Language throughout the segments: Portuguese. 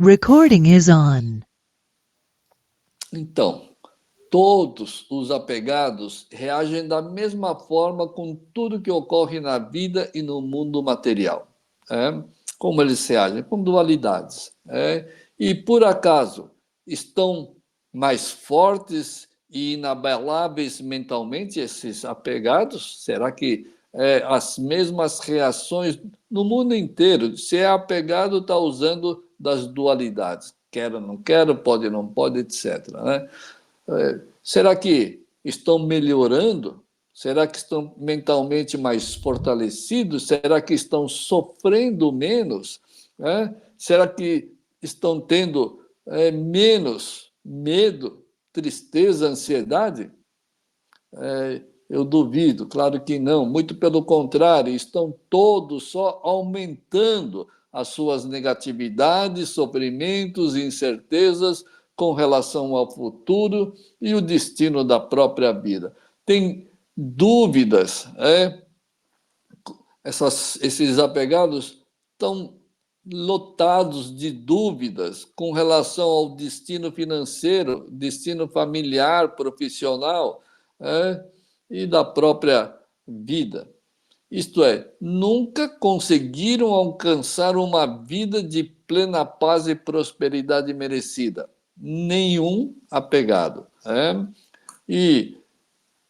Recording is on. Então, todos os apegados reagem da mesma forma com tudo que ocorre na vida e no mundo material. É? Como eles reagem? Com dualidades. É? E, por acaso, estão mais fortes e inabaláveis mentalmente esses apegados? Será que as mesmas reações no mundo inteiro? Se é apegado, está usando das dualidades. Quero, não quero, pode, não pode, etc. Né? Será que estão melhorando? Será que estão mentalmente mais fortalecidos? Será que estão sofrendo menos? Será que estão tendo menos medo, tristeza, ansiedade? Eu duvido, claro que não. Muito pelo contrário, estão todos só aumentando as suas negatividades, sofrimentos e incertezas com relação ao futuro e o destino da própria vida. Tem dúvidas, esses apegados estão lotados de dúvidas com relação ao destino financeiro, destino familiar, profissional, e da própria vida. Isto é, nunca conseguiram alcançar uma vida de plena paz e prosperidade merecida. Nenhum apegado. E,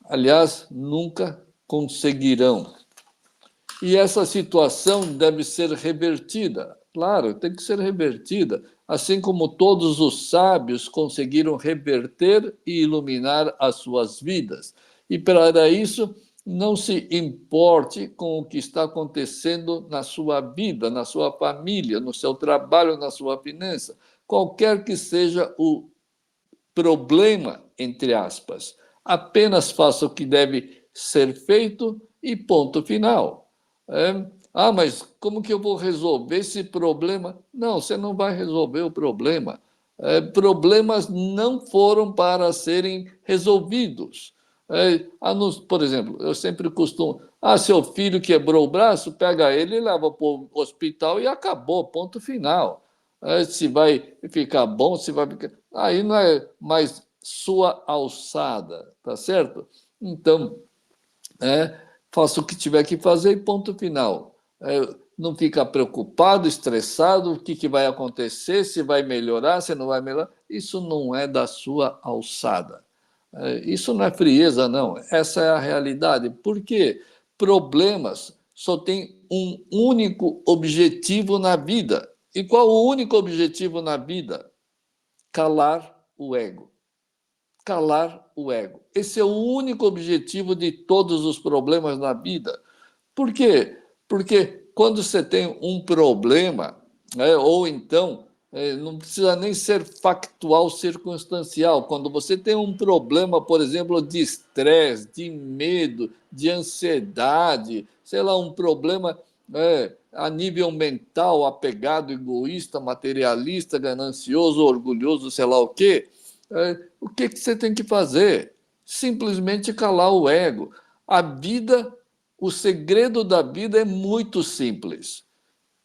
aliás, nunca conseguirão. E essa situação deve ser revertida. Claro, tem que ser revertida, assim como todos os sábios conseguiram reverter e iluminar as suas vidas. E para isso, não se importe com o que está acontecendo na sua vida, na sua família, no seu trabalho, na sua finança, qualquer que seja o problema, entre aspas. Apenas faça o que deve ser feito e ponto final. Mas como que eu vou resolver esse problema? Não, você não vai resolver o problema. Problemas não foram para serem resolvidos. Por exemplo, eu sempre costumo. Seu filho quebrou o braço, pega ele e leva para o hospital e acabou, ponto final. Se vai ficar bom, se vai ficar. Aí não é mais sua alçada, tá certo? Então, faça o que tiver que fazer e ponto final. Não fica preocupado, estressado, o que vai acontecer, se vai melhorar, se não vai melhorar. Isso não é da sua alçada. Isso não é frieza, não. Essa é a realidade. Por quê? Problemas só têm um único objetivo na vida. E qual o único objetivo na vida? Calar o ego. Calar o ego. Esse é o único objetivo de todos os problemas na vida. Por quê? Porque quando você tem um problema, ou então, não precisa nem ser factual, circunstancial. Quando você tem um problema, por exemplo, de estresse, de medo, de ansiedade, sei lá, um problema a nível mental, apegado, egoísta, materialista, ganancioso, orgulhoso, sei lá o quê, o que você tem que fazer? Simplesmente calar o ego. A vida, o segredo da vida é muito simples.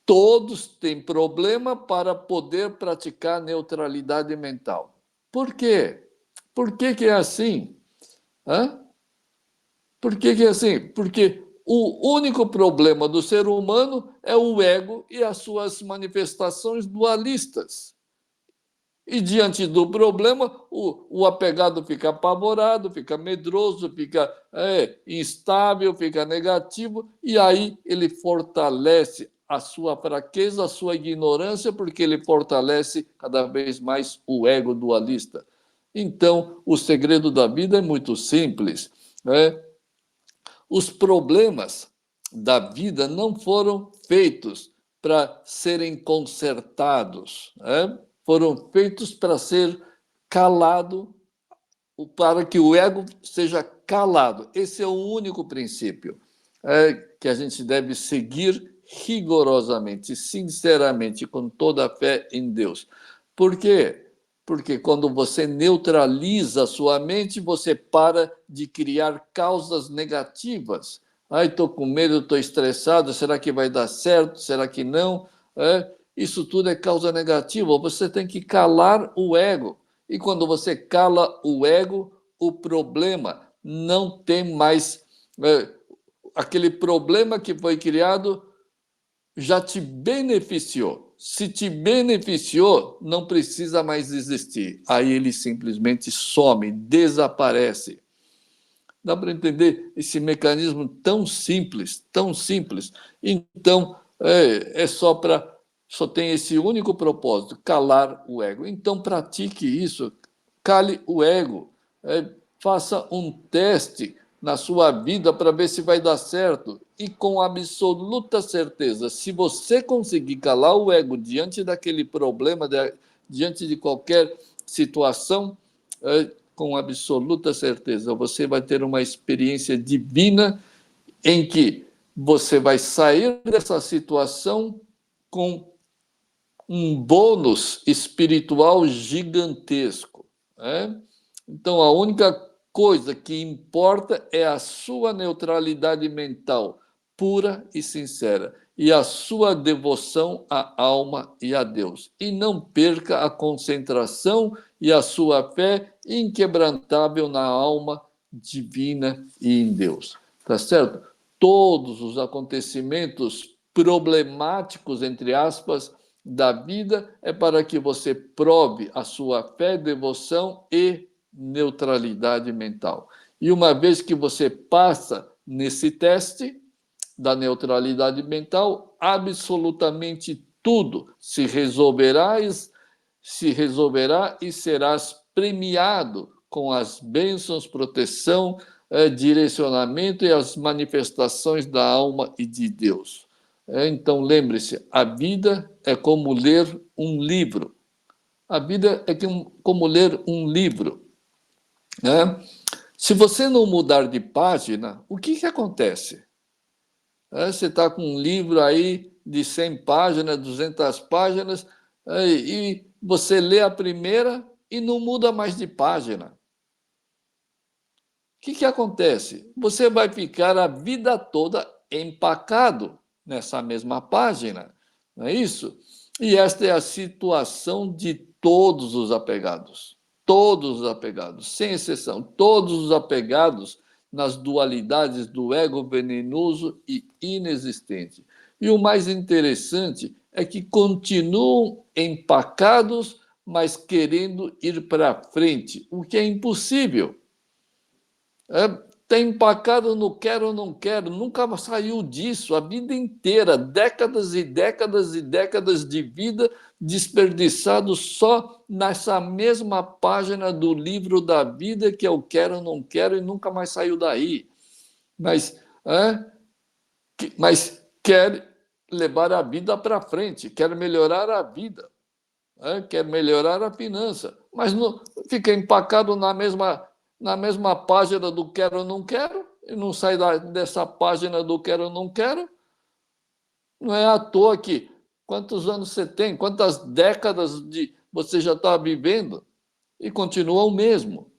Todos têm problema para poder praticar neutralidade mental. Por quê? Por que é assim? Hã? Por que é assim? Porque o único problema do ser humano é o ego e as suas manifestações dualistas. E diante do problema, o apegado fica apavorado, fica medroso, fica instável, fica negativo, e aí ele fortalece a sua fraqueza, a sua ignorância, porque ele fortalece cada vez mais o ego dualista. Então, o segredo da vida é muito simples. Os problemas da vida não foram feitos para serem consertados, foram feitos para ser calado, para que o ego seja calado. Esse é o único princípio que a gente deve seguir rigorosamente, sinceramente, com toda a fé em Deus. Por quê? Porque quando você neutraliza a sua mente, você para de criar causas negativas. Estou com medo, estou estressado, será que vai dar certo? Será que não? Isso tudo é causa negativa. Você tem que calar o ego. E quando você cala o ego, o problema não tem mais. Aquele problema que foi criado já te beneficiou. Se te beneficiou, não precisa mais existir. Aí ele simplesmente some, desaparece. Dá para entender esse mecanismo tão simples, tão simples. Então, só tem esse único propósito, calar o ego. Então, pratique isso, cale o ego. Faça um teste na sua vida para ver se vai dar certo. E com absoluta certeza, se você conseguir calar o ego diante daquele problema, diante de qualquer situação, com absoluta certeza, você vai ter uma experiência divina em que você vai sair dessa situação com um bônus espiritual gigantesco. Né? Então, a única coisa que importa é a sua neutralidade mental pura e sincera e a sua devoção à alma e a Deus. E não perca a concentração e a sua fé inquebrantável na alma divina e em Deus. Tá certo? Todos os acontecimentos problemáticos, entre aspas, da vida é para que você prove a sua fé, devoção e neutralidade mental. E uma vez que você passa nesse teste da neutralidade mental, absolutamente tudo se resolverá e serás premiado com as bênçãos, proteção, direcionamento e as manifestações da alma e de Deus. Então, lembre-se, a vida é como ler um livro. A vida é como ler um livro. Né? Se você não mudar de página, o que acontece? Você está com um livro aí de 100 páginas, 200 páginas, e você lê a primeira e não muda mais de página. O que acontece? Você vai ficar a vida toda empacado nessa mesma página, não é isso? E esta é a situação de todos os apegados. Todos os apegados, sem exceção, todos os apegados nas dualidades do ego venenoso e inexistente. E o mais interessante é que continuam empacados, mas querendo ir para frente, o que é impossível. Está empacado no quero ou não quero, nunca saiu disso a vida inteira, décadas e décadas e décadas de vida desperdiçados só nessa mesma página do livro da vida que eu quero ou não quero e nunca mais saiu daí. Mas quer levar a vida para frente, quer melhorar a vida, quer melhorar a finança, mas não fica empacado na mesma página do quero ou não quero, e não sai dessa página do quero ou não quero. Não é à toa que quantos anos você tem, quantas décadas você já está vivendo e continua o mesmo.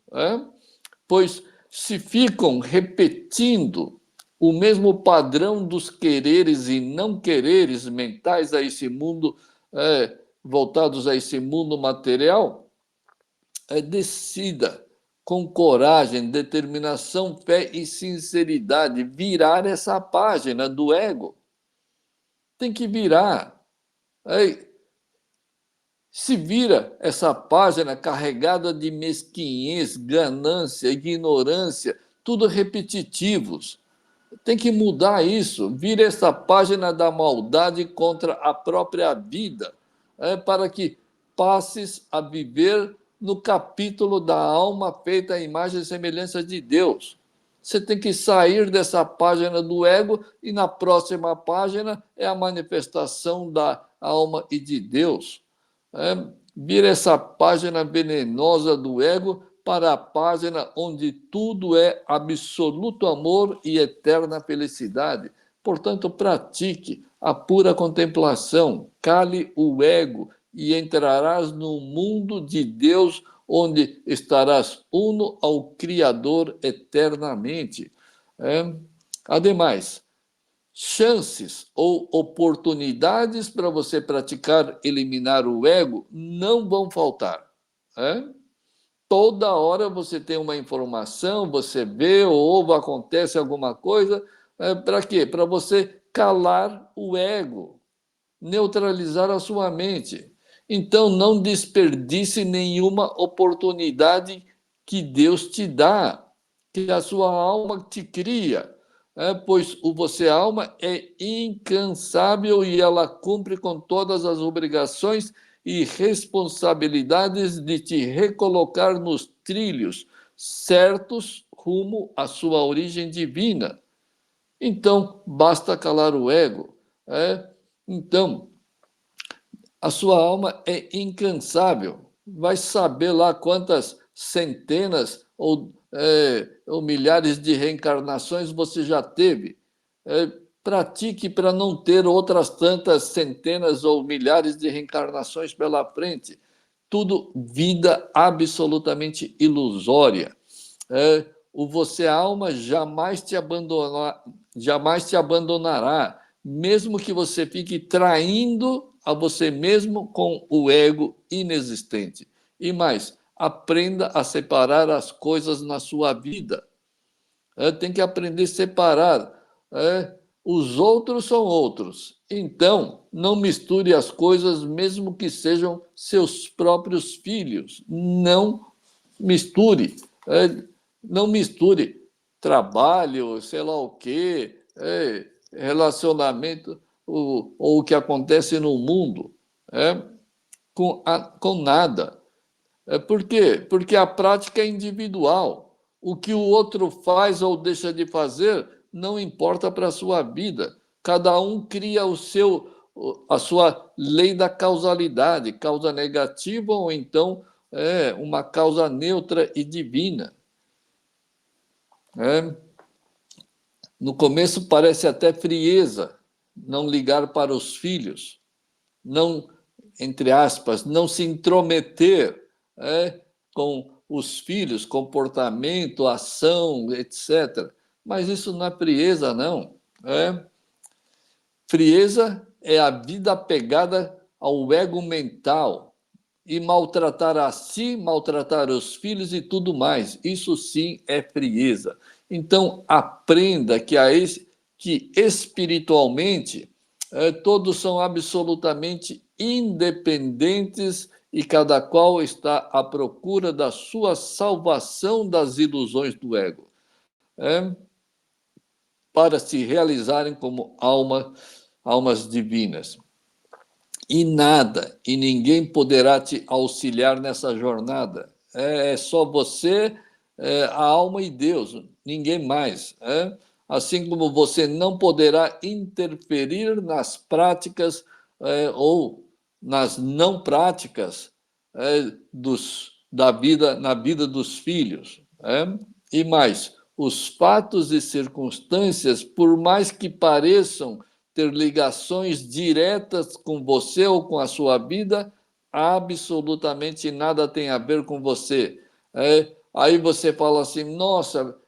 Pois se ficam repetindo o mesmo padrão dos quereres e não quereres mentais a esse mundo, voltados a esse mundo material, decida com coragem, determinação, fé e sinceridade virar essa página do ego. Tem que virar. Se vira essa página carregada de mesquinhez, ganância, ignorância, tudo repetitivos. Tem que mudar isso. Vira essa página da maldade contra a própria vida, para que passes a viver no capítulo da alma feita à imagem e semelhança de Deus. Você tem que sair dessa página do ego e na próxima página é a manifestação da alma e de Deus. Vira essa página venenosa do ego para a página onde tudo é absoluto amor e eterna felicidade. Portanto, pratique a pura contemplação, cale o ego e entrarás no mundo de Deus, onde estarás uno ao Criador eternamente. Ademais, chances ou oportunidades para você praticar, eliminar o ego, não vão faltar. Né? Toda hora você tem uma informação, você vê ou ouve, acontece alguma coisa. Para quê? Para você calar o ego, neutralizar a sua mente. Então, não desperdice nenhuma oportunidade que Deus te dá, que a sua alma te cria. Pois o você alma é incansável e ela cumpre com todas as obrigações e responsabilidades de te recolocar nos trilhos certos rumo à sua origem divina. Então, basta calar o ego. Então, a sua alma é incansável. Vai saber lá quantas centenas ou milhares de reencarnações você já teve. Pratique para não ter outras tantas centenas ou milhares de reencarnações pela frente. Tudo vida absolutamente ilusória. O você alma jamais te abandonará, mesmo que você fique traindo a você mesmo com o ego inexistente. E mais, aprenda a separar as coisas na sua vida. Tem que aprender a separar. Os outros são outros. Então, não misture as coisas, mesmo que sejam seus próprios filhos. Não misture. Não misture trabalho, sei lá o quê, relacionamento, ou o que acontece no mundo, com nada. Por quê? Porque a prática é individual. O que o outro faz ou deixa de fazer não importa para a sua vida. Cada um cria a sua lei da causalidade, causa negativa ou então uma causa neutra e divina. No começo parece até frieza não ligar para os filhos, não, entre aspas, não se intrometer com os filhos, comportamento, ação, etc. Mas isso não é frieza, não. Frieza é a vida apegada ao ego mental e maltratar a si, maltratar os filhos e tudo mais. Isso sim é frieza. Então, aprenda que espiritualmente todos são absolutamente independentes e cada qual está à procura da sua salvação das ilusões do ego, para se realizarem como almas divinas. E nada e ninguém poderá te auxiliar nessa jornada. É só você, a alma e Deus, ninguém mais. Assim como você não poderá interferir nas práticas ou nas não práticas na vida dos filhos. E mais, os fatos e circunstâncias, por mais que pareçam ter ligações diretas com você ou com a sua vida, absolutamente nada tem a ver com você. Aí você fala assim, nossa,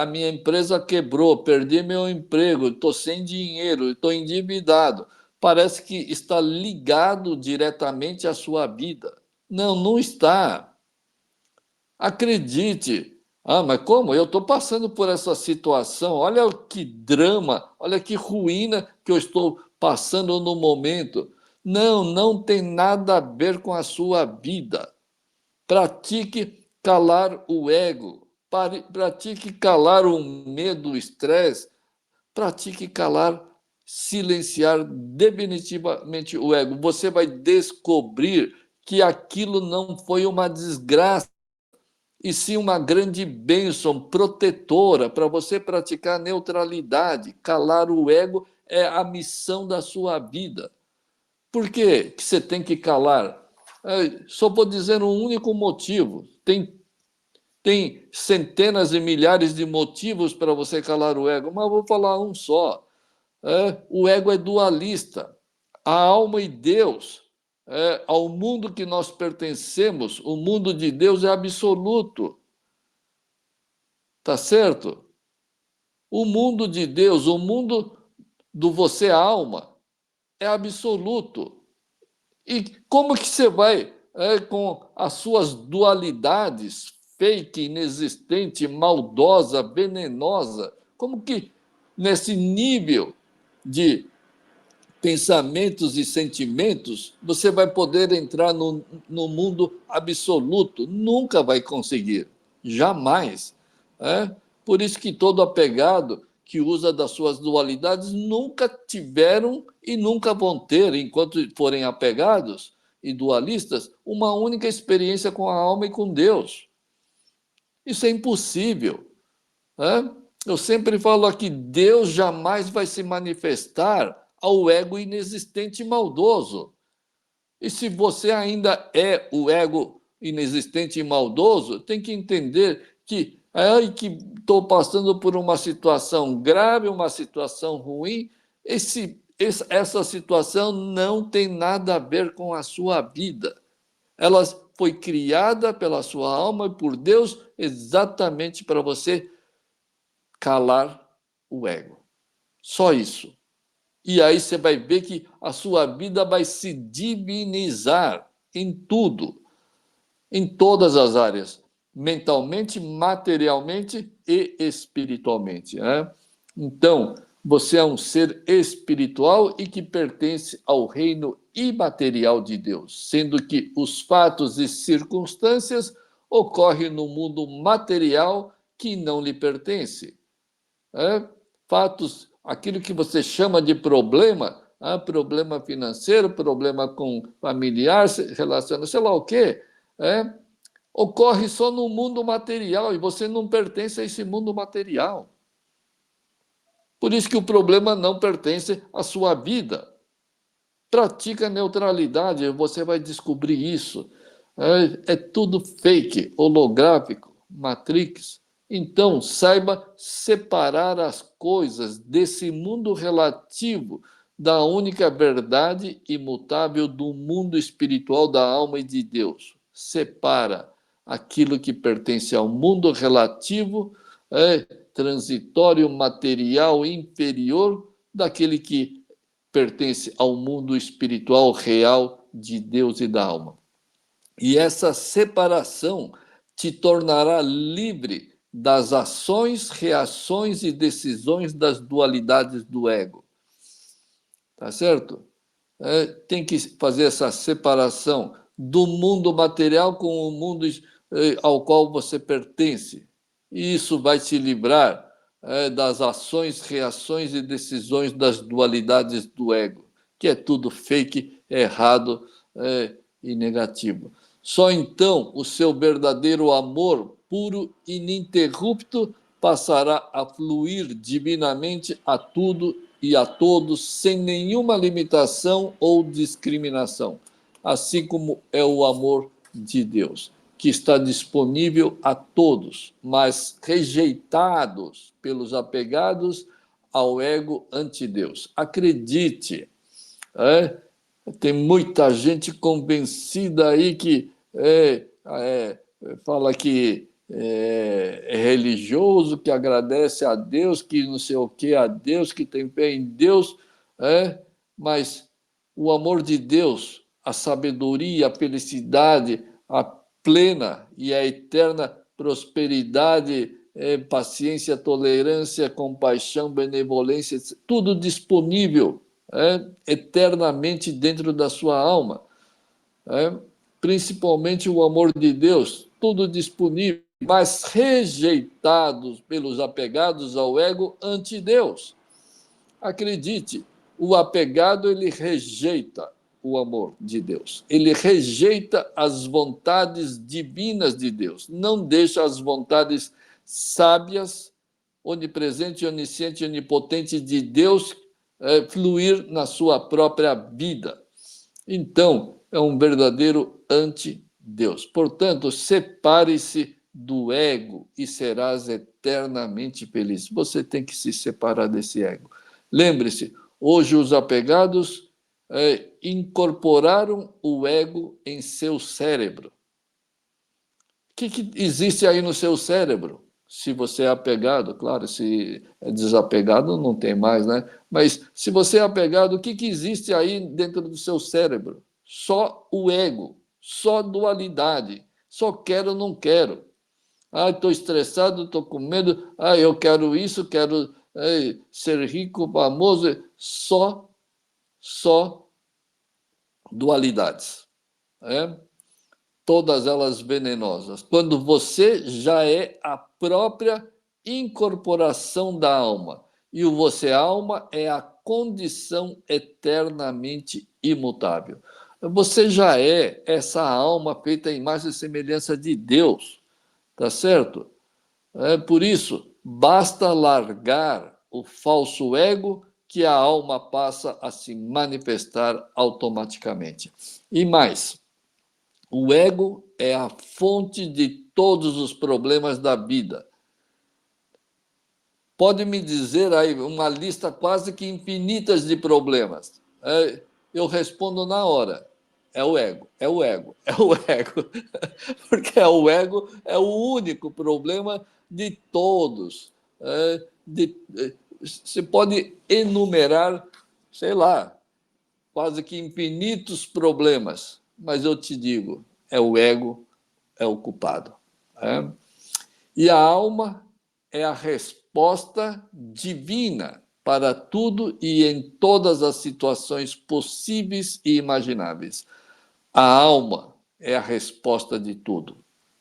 a minha empresa quebrou, perdi meu emprego, estou sem dinheiro, estou endividado. Parece que está ligado diretamente à sua vida. Não, não está. Acredite. Ah, mas como? Eu estou passando por essa situação. Olha que drama, olha que ruína que eu estou passando no momento. Não, não tem nada a ver com a sua vida. Pratique calar o ego. Pratique calar o medo, o estresse. Pratique calar, silenciar definitivamente o ego. Você vai descobrir que aquilo não foi uma desgraça e sim uma grande bênção protetora para você praticar neutralidade. Calar o ego é a missão da sua vida. Por que você tem que calar? Só vou dizer um único motivo. Tem centenas e milhares de motivos para você calar o ego, mas vou falar um só. O ego é dualista. A alma e Deus, ao mundo que nós pertencemos, o mundo de Deus é absoluto. Tá certo? O mundo de Deus, o mundo do você alma é absoluto. E como que você vai, com as suas dualidades, fake, inexistente, maldosa, venenosa, como que nesse nível de pensamentos e sentimentos você vai poder entrar no mundo absoluto? Nunca vai conseguir, jamais. É? Por isso que todo apegado que usa das suas dualidades nunca tiveram e nunca vão ter, enquanto forem apegados e dualistas, uma única experiência com a alma e com Deus. Isso é impossível. É? Eu sempre falo aqui, Deus jamais vai se manifestar ao ego inexistente e maldoso. E se você ainda é o ego inexistente e maldoso, tem que entender que que estou passando por uma situação grave, uma situação ruim. Essa situação não tem nada a ver com a sua vida. Ela foi criada pela sua alma e por Deus exatamente para você calar o ego. Só isso. E aí você vai ver que a sua vida vai se divinizar em tudo, em todas as áreas, mentalmente, materialmente e espiritualmente. Né? Então, você é um ser espiritual e que pertence ao reino imaterial de Deus, sendo que os fatos e circunstâncias ocorrem no mundo material que não lhe pertence. Fatos, aquilo que você chama de problema, problema financeiro, problema com familiar, relaciona, sei lá o quê, ocorre só no mundo material e você não pertence a esse mundo material. Por isso que o problema não pertence à sua vida. Pratica neutralidade, você vai descobrir isso. É tudo fake, holográfico, Matrix. Então, saiba separar as coisas desse mundo relativo da única verdade imutável do mundo espiritual da alma e de Deus. Separa aquilo que pertence ao mundo relativo, transitório, material, inferior, daquele que pertence ao mundo espiritual real de Deus e da alma. E essa separação te tornará livre das ações, reações e decisões das dualidades do ego. Tá certo? Tem que fazer essa separação do mundo material com o mundo ao qual você pertence. E isso vai te livrar das ações, reações e decisões das dualidades do ego, que é tudo fake, errado e negativo. Só então o seu verdadeiro amor, puro e ininterrupto, passará a fluir divinamente a tudo e a todos, sem nenhuma limitação ou discriminação, assim como é o amor de Deus, que está disponível a todos, mas rejeitados pelos apegados ao ego anti-Deus. Acredite, tem muita gente convencida aí que fala que é religioso, que agradece a Deus, que não sei o que a Deus, que tem fé em Deus, mas o amor de Deus, a sabedoria, a felicidade, a plena e a eterna prosperidade, paciência, tolerância, compaixão, benevolência, tudo disponível eternamente dentro da sua alma. Principalmente o amor de Deus, tudo disponível, mas rejeitados pelos apegados ao ego anti-Deus. Acredite, o apegado ele rejeita o amor de Deus. Ele rejeita as vontades divinas de Deus. Não deixa as vontades sábias, onipresente, onisciente, onipotente de Deus fluir na sua própria vida. Então, é um verdadeiro anti-Deus. Portanto, separe-se do ego e serás eternamente feliz. Você tem que se separar desse ego. Lembre-se, hoje os apegados incorporaram o ego em seu cérebro. O que existe aí no seu cérebro? Se você é apegado, claro, se é desapegado, não tem mais, né? Mas se você é apegado, o que existe aí dentro do seu cérebro? Só o ego, só dualidade, só quero, não quero. Ah, estou estressado, estou com medo. Ah, eu quero isso, quero ser rico, famoso. Só dualidades. É? Todas elas venenosas. Quando você já é a própria incorporação da alma. E o você alma é a condição eternamente imutável. Você já é essa alma feita à imagem e semelhança de Deus, tá certo? Por isso, basta largar o falso ego que a alma passa a se manifestar automaticamente. E mais, o ego é a fonte de todos os problemas da vida. Pode me dizer aí uma lista quase que infinitas de problemas. Eu respondo na hora. É o ego, é o ego, é o ego. Porque o ego é o único problema de todos. Você pode enumerar, sei lá, quase que infinitos problemas, mas eu te digo, é o ego, é o culpado. É? E a alma é a resposta divina para tudo e em todas as situações possíveis e imagináveis. A alma é a resposta de tudo,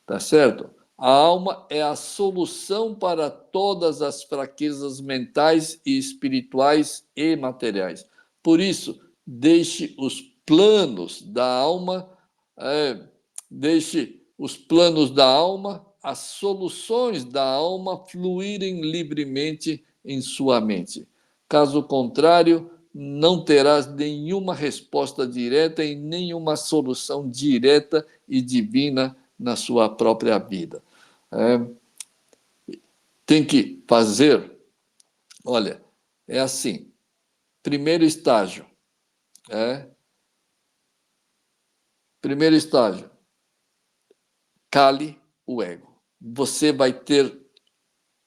tá certo? A alma é a solução para todas as fraquezas mentais e espirituais e materiais. Por isso, deixe os planos da alma, deixe os planos da alma, as soluções da alma fluírem livremente em sua mente. Caso contrário, não terás nenhuma resposta direta e nenhuma solução direta e divina na sua própria vida. Tem que fazer, olha, é assim, primeiro estágio, é, primeiro estágio, cale o ego. Você vai ter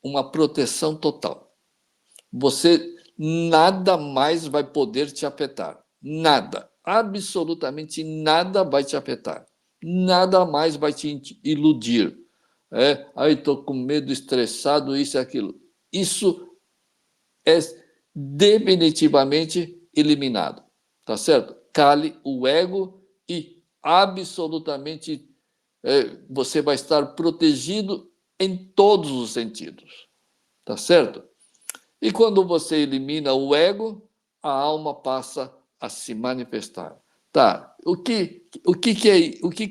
uma proteção total. Você nada mais vai poder te afetar. Nada, absolutamente nada vai te afetar. Nada mais vai te iludir. Aí estou com medo, estressado, isso e aquilo. Isso é definitivamente eliminado. Tá certo? Cale o ego e absolutamente você vai estar protegido em todos os sentidos. Tá certo? E quando você elimina o ego, a alma passa a se manifestar. Tá, o que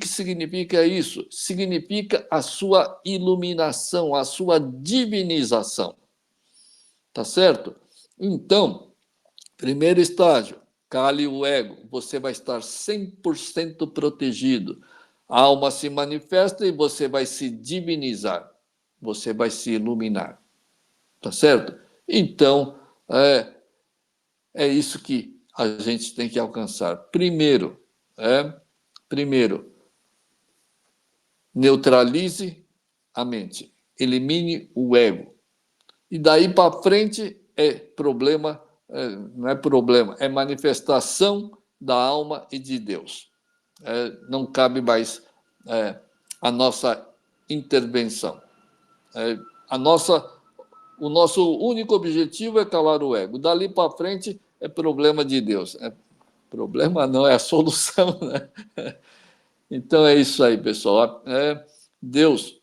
significa isso? Significa a sua iluminação, a sua divinização. Tá certo? Então, primeiro estágio, cale o ego, você vai estar 100% protegido. A alma se manifesta e você vai se divinizar, você vai se iluminar. Tá certo? Então, é isso que a gente tem que alcançar. Primeiro, neutralize a mente, elimine o ego. E daí para frente é problema, não é problema, é manifestação da alma e de Deus. Não cabe mais a nossa intervenção. A nossa O nosso único objetivo é calar o ego. Dali para frente é problema de Deus. Problema não, é a solução. Né? Então é isso aí, pessoal. Deus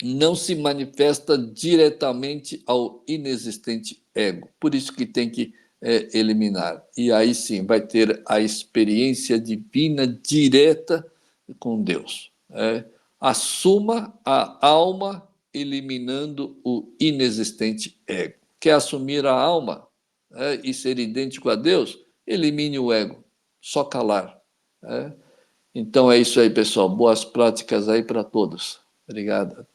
não se manifesta diretamente ao inexistente ego. Por isso que tem que eliminar. E aí sim vai ter a experiência divina direta com Deus. Assuma a alma eliminando o inexistente ego. Quer assumir a alma e ser idêntico a Deus? Elimine o ego. Só calar. Então é isso aí, pessoal. Boas práticas aí para todos. Obrigado.